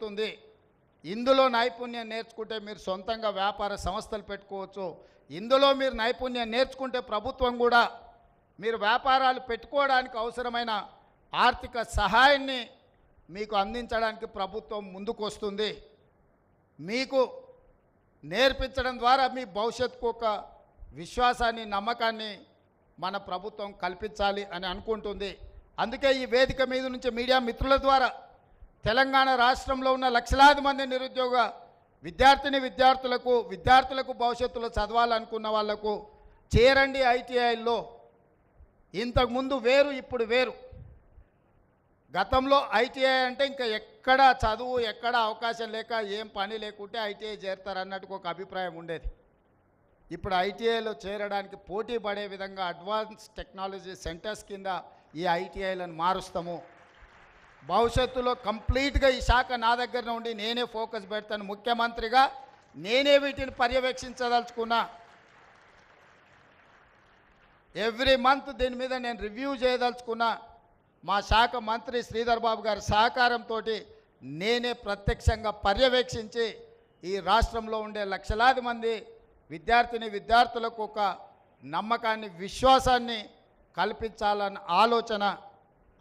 ఉంటుంది. ఇందులో నైపుణ్యం నేర్చుకుంటే మీరు సొంతంగా వ్యాపార సంస్థలు పెట్టుకోవచ్చు. ఇందులో మీరు నైపుణ్యం నేర్చుకుంటే ప్రభుత్వం కూడా మీరు వ్యాపారాలు పెట్టుకోవడానికి అవసరమైన ఆర్థిక సహాయాన్ని మీకు అందించడానికి ప్రభుత్వం ముందుకు వస్తుంది. మీకు నేర్పించడం ద్వారా మీ భవిష్యత్తుకు ఒక విశ్వాసాన్ని, నమ్మకాన్ని మన ప్రభుత్వం కల్పించాలి అని అనుకుంటుంది. అందుకే ఈ వేదిక మీద నుంచి మీడియా మిత్రుల ద్వారా తెలంగాణ రాష్ట్రంలో ఉన్న లక్షలాది మంది నిరుద్యోగ విద్యార్థులకు భవిష్యత్తులో చదవాలనుకున్న వాళ్లకు చేరండి ఐటీఐల్లో. ఇంతకుముందు వేరు, ఇప్పుడు వేరు. గతంలో ఐటీఐ అంటే ఇంకా ఎక్కడ చదువు, ఎక్కడ అవకాశం లేక ఏం పని లేకుంటే ఐటీఐ చేరుతారు అన్నట్టుకు ఒక అభిప్రాయం ఉండేది. ఇప్పుడు ఐటీఐలో చేరడానికి పోటీ పడే విధంగా అడ్వాన్స్ టెక్నాలజీ సెంటర్స్ కింద ఈ ఐటీఐలను మారుస్తాము. భవిష్యత్తులో కంప్లీట్గా ఈ శాఖ నా దగ్గర ఉండి నేనే ఫోకస్ పెడతాను. ముఖ్యమంత్రిగా నేనే వీటిని పర్యవేక్షించదలుచుకున్నా. ఎవ్రీ మంత్ దీని మీద నేను రివ్యూ చేయదలుచుకున్నా. మా శాఖ మంత్రి శ్రీధర్ బాబు గారి సహకారంతో నేనే ప్రత్యక్షంగా పర్యవేక్షించి ఈ రాష్ట్రంలో ఉండే లక్షలాది మంది విద్యార్థులకు ఒక నమ్మకాన్ని, విశ్వాసాన్ని కల్పించాలన్న ఆలోచన.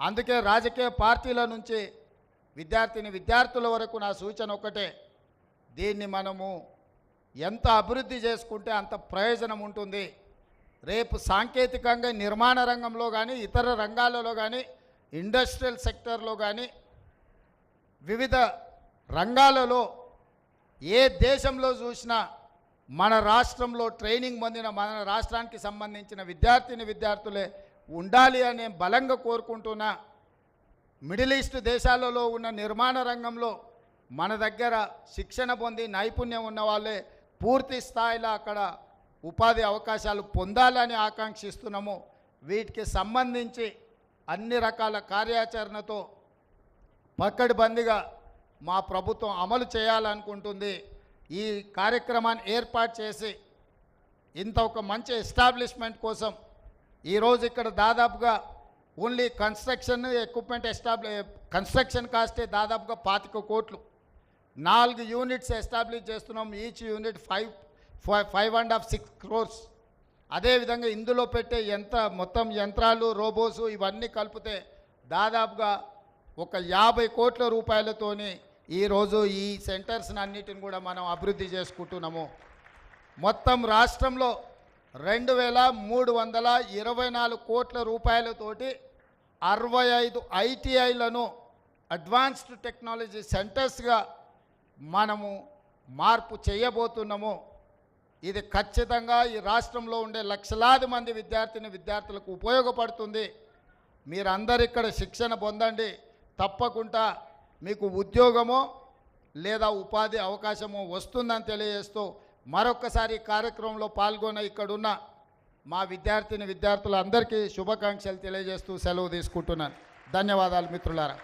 అందుకే రాజకీయ పార్టీల నుంచి విద్యార్థుల వరకు నా సూచన ఒకటే, దీన్ని మనము ఎంత అభివృద్ధి చేసుకుంటే అంత ప్రయోజనం ఉంటుంది. రేపు సాంకేతికంగా నిర్మాణ రంగంలో కానీ, ఇతర రంగాలలో కానీ, ఇండస్ట్రియల్ సెక్టర్లో కానీ, వివిధ రంగాలలో ఏ దేశంలో చూసినా మన రాష్ట్రంలో ట్రైనింగ్ పొందిన, మన రాష్ట్రానికి సంబంధించిన విద్యార్థులే ఉండాలి అని బలంగా కోరుకుంటున్నా. మిడిల్ ఈస్ట్ దేశాలలో ఉన్న నిర్మాణ రంగంలో మన దగ్గర శిక్షణ పొంది నైపుణ్యం ఉన్న వాళ్ళే పూర్తి స్థాయిలో అక్కడ ఉపాధి అవకాశాలు పొందాలని ఆకాంక్షిస్తున్నాము. వీటికి సంబంధించి అన్ని రకాల కార్యాచరణతో పకడ్బందీగా మా ప్రభుత్వం అమలు చేయాలనుకుంటుంది. ఈ కార్యక్రమాన్ని ఏర్పాటు చేసి ఇంత ఒక మంచి ఎస్టాబ్లిష్మెంట్ కోసం ఈరోజు ఇక్కడ దాదాపుగా ఓన్లీ కన్స్ట్రక్షన్ ఎక్విప్మెంట్ కన్స్ట్రక్షన్ కాస్టే దాదాపుగా 25 కోట్లు. 4 యూనిట్స్ ఎస్టాబ్లిష్ చేస్తున్నాం. Each unit 5.5-6 crores. అదేవిధంగా ఇందులో పెట్టే మొత్తం యంత్రాలు, రోబోసు ఇవన్నీ కలిపితే దాదాపుగా ఒక 50 కోట్ల రూపాయలతోని ఈరోజు ఈ సెంటర్స్ని అన్నిటిని కూడా మనం అభివృద్ధి చేసుకుంటున్నాము. మొత్తం రాష్ట్రంలో 2,324 కోట్ల రూపాయలతోటి 65 ఐటీఐలను అడ్వాన్స్డ్ టెక్నాలజీ సెంటర్స్గా మనము మార్పు చేయబోతున్నాము. ఇది ఖచ్చితంగా ఈ రాష్ట్రంలో ఉండే లక్షలాది మంది విద్యార్థులకు ఉపయోగపడుతుంది. మీరందరూ ఇక్కడ శిక్షణ పొందండి. తప్పకుండా మీకు ఉద్యోగమో లేదా ఉపాధి అవకాశమో వస్తుందని తెలియజేస్తూ మరొక్కసారి కార్యక్రమంలో పాల్గొన్న ఇక్కడున్న మా విద్యార్థులందరికీ శుభాకాంక్షలు తెలియజేస్తూ సెలవు తీసుకుంటున్నాను. ధన్యవాదాలు మిత్రులారా.